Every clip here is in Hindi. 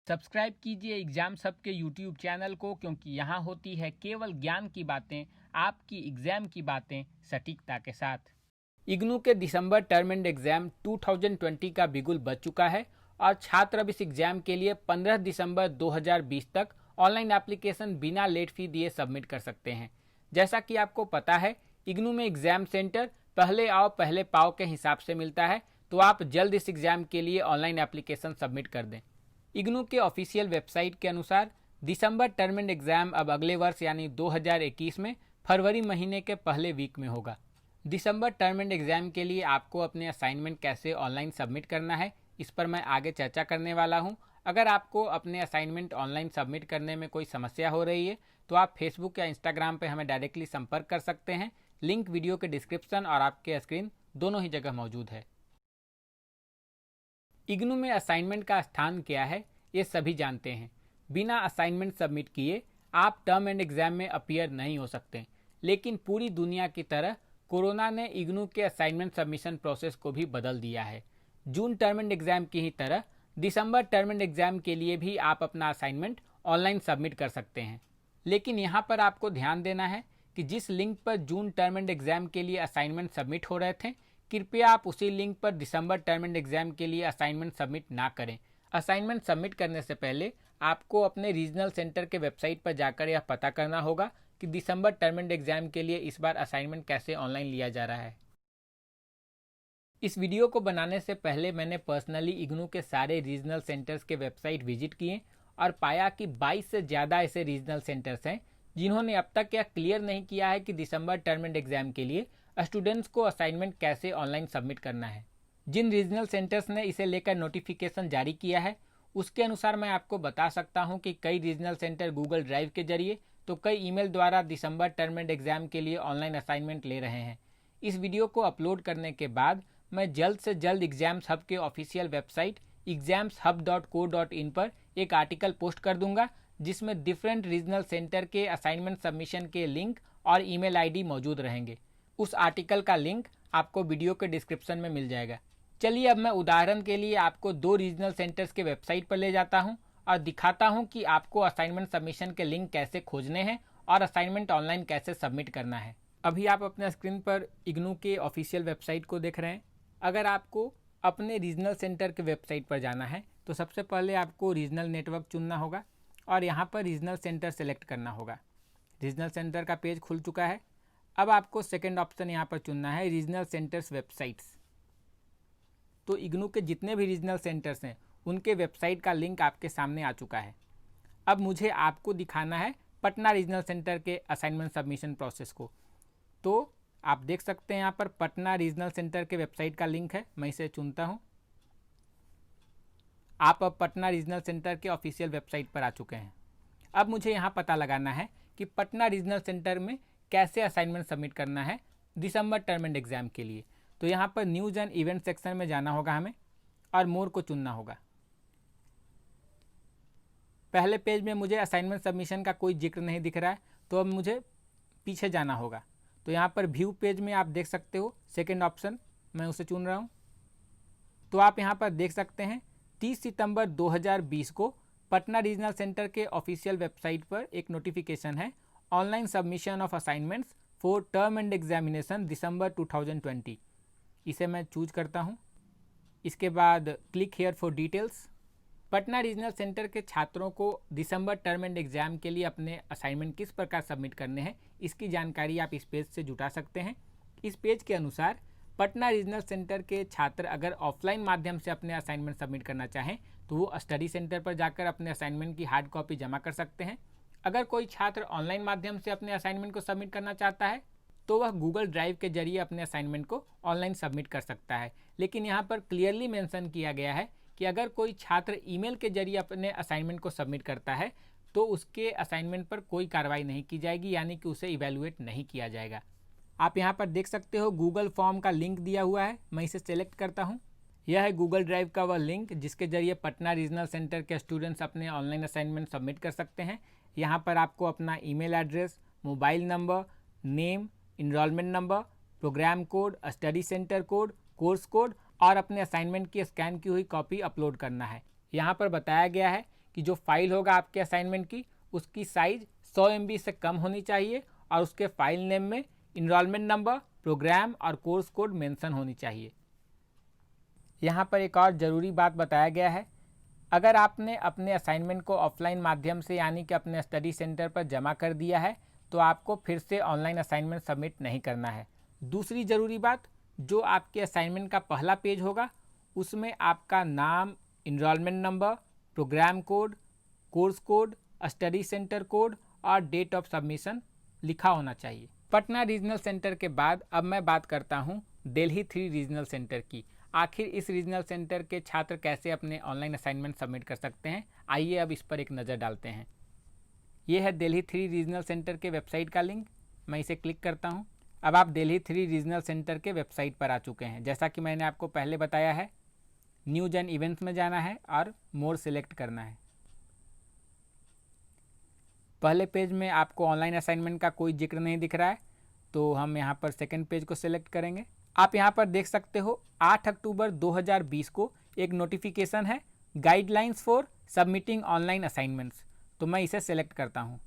सब्सक्राइब कीजिए एग्जाम सब के यूट्यूब चैनल को, क्योंकि यहाँ होती है केवल ज्ञान की बातें, आपकी एग्जाम की बातें सटीकता के साथ। इग्नू के दिसंबर टर्म एंड एग्जाम 2020 का बिगुल बज चुका है और छात्र अब इस एग्जाम के लिए 15 दिसंबर 2020 तक ऑनलाइन एप्लीकेशन बिना लेट फी दिए सबमिट कर सकते हैं। जैसा कि आपको पता है, इग्नू में एग्जाम सेंटर पहले आओ पहले पाओ के हिसाब से मिलता है, तो आप जल्द इस एग्जाम के लिए ऑनलाइन एप्लीकेशन सबमिट कर दें। इग्नू के ऑफिशियल वेबसाइट के अनुसार दिसंबर टर्म एंड एग्जाम अब अगले वर्ष यानी 2021 में फरवरी महीने के पहले वीक में होगा। दिसंबर टर्म एंड एग्जाम के लिए आपको अपने असाइनमेंट कैसे ऑनलाइन सबमिट करना है, इस पर मैं आगे चर्चा करने वाला हूं। अगर आपको अपने असाइनमेंट ऑनलाइन सबमिट करने में कोई समस्या हो रही है तो आप फेसबुक या इंस्टाग्राम पर हमें डायरेक्टली संपर्क कर सकते हैं। लिंक वीडियो के डिस्क्रिप्शन और आपके स्क्रीन दोनों ही जगह मौजूद है। इग्नू में असाइनमेंट का स्थान क्या है ये सभी जानते हैं। बिना असाइनमेंट सबमिट किए आप टर्म एंड एग्जाम में अपीयर नहीं हो सकते, लेकिन पूरी दुनिया की तरह कोरोना ने इग्नू के असाइनमेंट सबमिशन प्रोसेस को भी बदल दिया है। जून टर्म एंड एग्जाम की ही तरह दिसंबर टर्म एंड एग्जाम के लिए भी आप अपना असाइनमेंट ऑनलाइन सबमिट कर सकते हैं। लेकिन यहाँ पर आपको ध्यान देना है कि जिस लिंक पर जून टर्म एंड एग्जाम के लिए असाइनमेंट सबमिट हो रहे थे, कृपया आप उसी लिंक पर दिसंबर टर्म एंड एग्जाम के लिए असाइनमेंट सबमिट ना करें। असाइनमेंट सबमिट करने से पहले आपको अपने रीजनल सेंटर के वेबसाइट पर जाकर यह पता करना होगा कि दिसंबर टर्म एंड एग्जाम के लिए इस बार असाइनमेंट कैसे ऑनलाइन लिया जा रहा है। इस वीडियो को बनाने से पहले मैंने पर्सनली इग्नू के सारे रीजनल सेंटर्स के वेबसाइट विजिट किए और पाया कि 22 से ज़्यादा ऐसे रीजनल सेंटर्स हैं जिन्होंने अब तक यह क्लियर नहीं किया है कि दिसंबर टर्म एंड एग्जाम के लिए स्टूडेंट्स को असाइनमेंट कैसे ऑनलाइन सबमिट करना है। जिन रीजनल सेंटर्स ने इसे लेकर नोटिफिकेशन जारी किया है उसके अनुसार मैं आपको बता सकता हूं कि कई रीजनल सेंटर गूगल ड्राइव के जरिए तो कई ईमेल द्वारा दिसंबर टर्म एंड एग्जाम के लिए ऑनलाइन असाइनमेंट ले रहे हैं। इस वीडियो को अपलोड करने के बाद मैं जल्द से जल्द एग्जाम्स हब के ऑफिशियल वेबसाइट examshub.co.in पर एक आर्टिकल पोस्ट कर दूंगा जिसमें डिफरेंट रीजनल सेंटर के असाइनमेंट सबमिशन के लिंक और ईमेल आईडी मौजूद रहेंगे। उस आर्टिकल का लिंक आपको वीडियो के डिस्क्रिप्शन में मिल जाएगा। चलिए अब मैं उदाहरण के लिए आपको 2 रीजनल सेंटर्स के वेबसाइट पर ले जाता हूं और दिखाता हूं कि आपको असाइनमेंट सबमिशन के लिंक कैसे खोजने हैं और असाइनमेंट ऑनलाइन कैसे सबमिट करना है। अभी आप अपने स्क्रीन पर इग्नू के ऑफिशियल वेबसाइट को देख रहे हैं। अगर आपको अपने रीजनल सेंटर के वेबसाइट पर जाना है तो सबसे पहले आपको रीजनल नेटवर्क चुनना होगा और यहाँ पर रीजनल सेंटर सेलेक्ट करना होगा। रीजनल सेंटर का पेज खुल चुका है। अब आपको सेकंड ऑप्शन यहाँ पर चुनना है रीजनल सेंटर्स वेबसाइट्स। तो इग्नू के जितने भी रीजनल सेंटर्स हैं उनके वेबसाइट का लिंक आपके सामने आ चुका है। अब मुझे आपको दिखाना है पटना रीजनल सेंटर के असाइनमेंट सबमिशन प्रोसेस को। तो आप देख सकते हैं यहाँ पर पटना रीजनल सेंटर के वेबसाइट का लिंक है। मैं इसे चुनता हूँ। आप अब पटना रीजनल सेंटर के ऑफिशियल वेबसाइट पर आ चुके हैं। अब मुझे यहाँ पता लगाना है कि पटना रीजनल सेंटर में कैसे असाइनमेंट सबमिट करना है दिसंबर टर्म एंड एग्जाम के लिए। तो यहाँ पर न्यूज़ एंड इवेंट सेक्शन में जाना होगा हमें और मोर को चुनना होगा। पहले पेज में मुझे असाइनमेंट सबमिशन का कोई जिक्र नहीं दिख रहा है, तो अब मुझे पीछे जाना होगा। तो यहाँ पर व्यू पेज में आप देख सकते हो सेकेंड ऑप्शन, मैं उसे चुन रहा हूँ। तो आप यहाँ पर देख सकते हैं 30 सितंबर 2020 को पटना रीजनल सेंटर के ऑफिशियल वेबसाइट पर एक नोटिफिकेशन है, online submission of assignments for term end examination December 2020। इसे मैं चूज करता हूँ। इसके बाद click here for details. Patna regional centre के छात्रों को दिसंबर टर्म एंड एग्जाम के लिए अपने असाइनमेंट किस प्रकार सबमिट करने हैं इसकी जानकारी आप इस पेज से जुटा सकते हैं। इस पेज के अनुसार पटना रीजनल सेंटर के छात्र अगर ऑफलाइन माध्यम से अपने असाइनमेंट सबमिट करना चाहें तो वो स्टडी सेंटर पर जाकर अपने असाइनमेंट की हार्ड कॉपी जमा कर सकते हैं। अगर कोई छात्र ऑनलाइन माध्यम से अपने असाइनमेंट को सबमिट करना चाहता है तो वह गूगल ड्राइव के जरिए अपने असाइनमेंट को ऑनलाइन सबमिट कर सकता है। लेकिन यहाँ पर क्लियरली मेंशन किया गया है कि अगर कोई छात्र ईमेल के जरिए अपने असाइनमेंट को सबमिट करता है तो उसके असाइनमेंट पर कोई कार्रवाई नहीं की जाएगी, यानी कि उसे इवैल्यूएट नहीं किया जाएगा। आप यहाँ पर देख सकते हो गूगल फॉर्म का लिंक दिया हुआ है। मैं इसे सेलेक्ट करता हूँ। यह है गूगल ड्राइव का वह लिंक जिसके जरिए पटना रीजनल सेंटर के स्टूडेंट्स अपने ऑनलाइन असाइनमेंट सबमिट कर सकते हैं। यहाँ पर आपको अपना email address, mobile number, name, enrolment number, programme code, study centre code, course code और अपने असाइनमेंट की स्कैन की हुई कॉपी अपलोड करना है। यहाँ पर बताया गया है कि जो फाइल होगा आपके असाइनमेंट की उसकी साइज 100 MB से कम होनी चाहिए और उसके फाइल नेम में इनरोलमेंट नंबर, प्रोग्राम और कोर्स कोड मेंशन होनी चाहिए। यहाँ पर एक और ज़रूरी बात बताया गया है, अगर आपने अपने असाइनमेंट को ऑफलाइन माध्यम से यानी कि अपने स्टडी सेंटर पर जमा कर दिया है तो आपको फिर से ऑनलाइन असाइनमेंट सबमिट नहीं करना है। दूसरी ज़रूरी बात, जो आपके असाइनमेंट का पहला पेज होगा उसमें आपका नाम, enrolment number, programme code, course code, study centre code और डेट ऑफ सबमिशन लिखा होना चाहिए। पटना रीजनल सेंटर के बाद अब मैं बात करता हूँ दिल्ली 3 रीजनल सेंटर की। आखिर इस रीजनल सेंटर के छात्र कैसे अपने ऑनलाइन असाइनमेंट सबमिट कर सकते हैं, आइए अब इस पर एक नज़र डालते हैं। ये है दिल्ली 3 रीजनल सेंटर के वेबसाइट का लिंक, मैं इसे क्लिक करता हूँ। अब आप दिल्ली 3 रीजनल सेंटर के वेबसाइट पर आ चुके हैं। जैसा कि मैंने आपको पहले बताया है, न्यूज एंड इवेंट्स में जाना है और मोर सेलेक्ट करना है। पहले पेज में आपको ऑनलाइन असाइनमेंट का कोई जिक्र नहीं दिख रहा है, तो हम यहाँ पर सेकंड पेज को सिलेक्ट करेंगे। आप यहाँ पर देख सकते हो 8 अक्टूबर 2020 को एक नोटिफिकेशन है, guidelines for submitting online assignments, तो मैं इसे सेलेक्ट करता हूँ।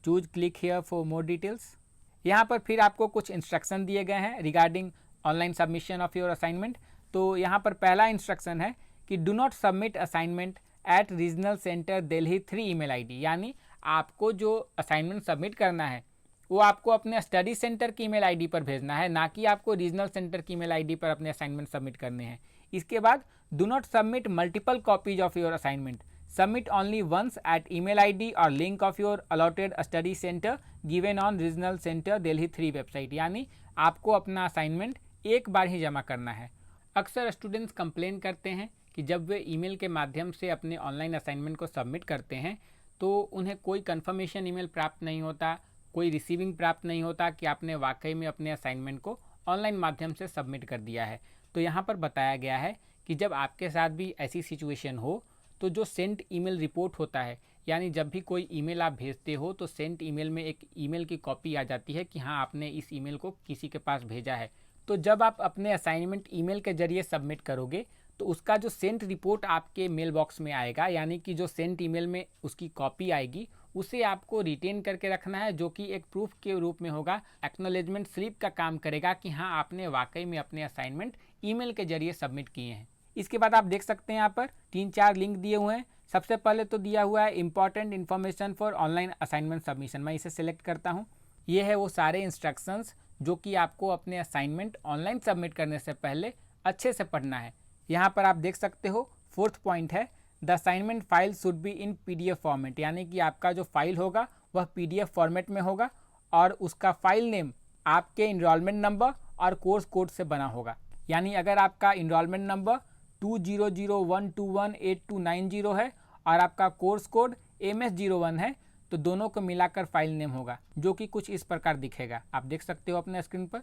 Choose click here for more details. यहाँ पर फिर आपको कुछ इंस्ट्रक्शन दिए गए हैं regarding online submission of your assignment. तो यहाँ पर पहला इंस्ट्रक्शन है कि do not submit assignment eight regional centre Delhi 3 email ID, यानी आपको जो असाइनमेंट सबमिट करना है वो आपको अपने स्टडी सेंटर की ईमेल आईडी पर भेजना है, ना कि आपको रीजनल सेंटर की ईमेल आईडी पर अपने असाइनमेंट सबमिट करने हैं। इसके बाद do not submit multiple copies of your assignment, submit only once at email ID और link of your allotted study centre given on regional centre Delhi 3 website, यानी आपको अपना असाइनमेंट एक बार ही जमा करना है। अक्सर स्टूडेंट्स कंप्लेन करते हैं कि जब वे ईमेल के माध्यम से अपने ऑनलाइन असाइनमेंट को सबमिट करते हैं तो उन्हें कोई कंफर्मेशन ईमेल प्राप्त नहीं होता, कोई रिसीविंग प्राप्त नहीं होता कि आपने वाकई में अपने असाइनमेंट को ऑनलाइन माध्यम से सबमिट कर दिया है। तो यहाँ पर बताया गया है कि जब आपके साथ भी ऐसी सिचुएशन हो तो जो सेंट ईमेल रिपोर्ट होता है, यानी जब भी कोई ईमेल आप भेजते हो तो सेंट ईमेल में एक ईमेल की कॉपी आ जाती है कि हाँ आपने इस ईमेल को किसी के पास भेजा है। तो जब आप अपने असाइनमेंट ईमेल के जरिए सबमिट करोगे तो उसका जो सेंट रिपोर्ट आपके मेल बॉक्स में आएगा, यानी कि जो सेंट ईमेल में उसकी कॉपी आएगी, उसे आपको रिटेन करके रखना है, जो कि एक प्रूफ के रूप में होगा, एक्नॉलेजमेंट स्लिप का काम करेगा कि हाँ आपने वाकई में अपने असाइनमेंट ईमेल के जरिए सबमिट किए हैं। इसके बाद आप देख सकते हैं यहाँ पर 3-4 लिंक दिए हुए हैं। सबसे पहले तो दिया हुआ है important information for online assignment submission, मैं इसे सिलेक्ट करता हूँ। ये है वो सारे इंस्ट्रक्शंस जो कि आपको अपने असाइनमेंट ऑनलाइन सबमिट करने से पहले अच्छे से पढ़ना है। यहाँ पर आप देख सकते हो 4th पॉइंट है, the assignment file should be in PDF format, यानी कि आपका जो फाइल होगा वह PDF फॉर्मेट में होगा और उसका फाइल नेम आपके इनरोलमेंट नंबर और कोर्स कोड से बना होगा। यानी अगर आपका इनरोलमेंट नंबर 2001218290 है और आपका कोर्स कोड MS01 है तो दोनों को मिलाकर फाइल नेम होगा, जो कि कुछ इस प्रकार दिखेगा, आप देख सकते हो अपने स्क्रीन पर।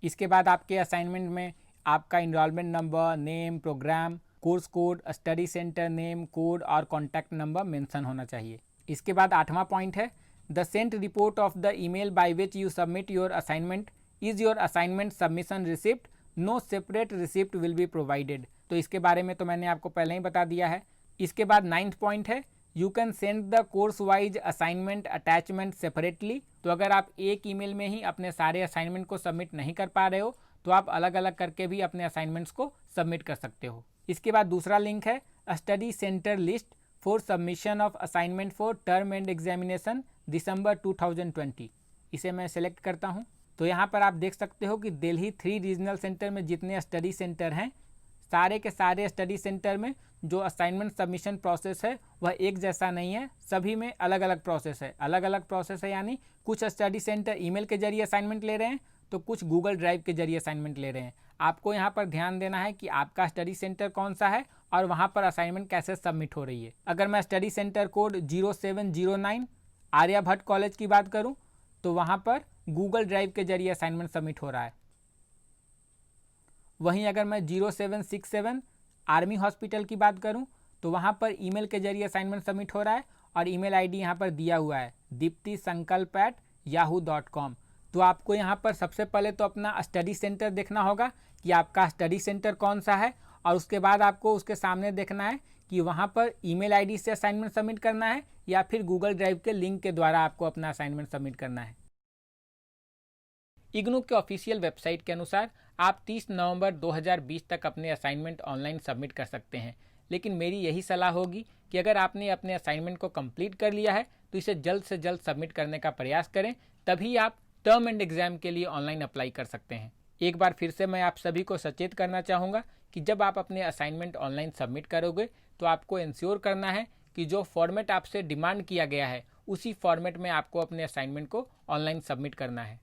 इसके बाद आपके असाइनमेंट में आपका enrolment number, name, programme, course code, study centre name, code और कॉन्टैक्ट नंबर मेंशन होना चाहिए। इसके बाद 8वां पॉइंट है, the sent report of the email by which you submit your assignment is your assignment submission receipt, no separate receipt will be provided. तो इसके बारे में तो मैंने आपको पहले ही बता दिया है। इसके बाद 9th पॉइंट है, you can send the course wise assignment attachment separately. तो अगर आप एक ईमेल में ही अपने सारे असाइनमेंट को सबमिट नहीं कर पा रहे हो तो आप अलग अलग करके भी अपने असाइनमेंट्स को सबमिट कर सकते हो। इसके बाद दूसरा लिंक है, study centre list for submission of assignment for term end examination December 2020, इसे मैं सेलेक्ट करता हूँ। तो यहाँ पर आप देख सकते हो कि दिल्ली 3 रीजनल सेंटर में जितने स्टडी सेंटर हैं, सारे के सारे स्टडी सेंटर में जो असाइनमेंट सबमिशन प्रोसेस है वह एक जैसा नहीं है, सभी में अलग अलग प्रोसेस है। अलग अलग प्रोसेस है यानी कुछ स्टडी सेंटर ईमेल के जरिए असाइनमेंट ले रहे हैं तो कुछ गूगल ड्राइव के जरिए असाइनमेंट ले रहे हैं। आपको यहाँ पर ध्यान देना है कि आपका स्टडी सेंटर कौन सा है और वहाँ पर असाइनमेंट कैसे सबमिट हो रही है। अगर मैं study centre code 0709 Aryabhatta college की बात करूँ तो वहाँ पर गूगल ड्राइव के जरिए असाइनमेंट सबमिट हो रहा है। वहीं अगर मैं 0767 आर्मी हॉस्पिटल की बात करूं तो वहां पर ईमेल के जरिए असाइनमेंट सबमिट हो रहा है और ईमेल आईडी यहां पर दिया हुआ है diptisankalp@yahoo.com। तो आपको यहां पर सबसे पहले तो अपना स्टडी सेंटर देखना होगा कि आपका स्टडी सेंटर कौन सा है और उसके बाद आपको उसके सामने देखना है कि वहाँ पर ईमेल आईडी से असाइनमेंट सबमिट करना है या फिर गूगल ड्राइव के लिंक के द्वारा आपको अपना असाइनमेंट सबमिट करना है। इग्नू के ऑफिशियल वेबसाइट के अनुसार आप 30 नवंबर 2020 तक अपने असाइनमेंट ऑनलाइन सबमिट कर सकते हैं, लेकिन मेरी यही सलाह होगी कि अगर आपने अपने असाइनमेंट को कंप्लीट कर लिया है तो इसे जल्द से जल्द सबमिट करने का प्रयास करें, तभी आप टर्म एंड एग्जाम के लिए ऑनलाइन अप्लाई कर सकते हैं। एक बार फिर से मैं आप सभी को सचेत करना चाहूँगा कि जब आप अपने असाइनमेंट ऑनलाइन सबमिट करोगे तो आपको इंश्योर करना है कि जो फॉर्मेट आपसे डिमांड किया गया है उसी फॉर्मेट में आपको अपने असाइनमेंट को ऑनलाइन सबमिट करना है।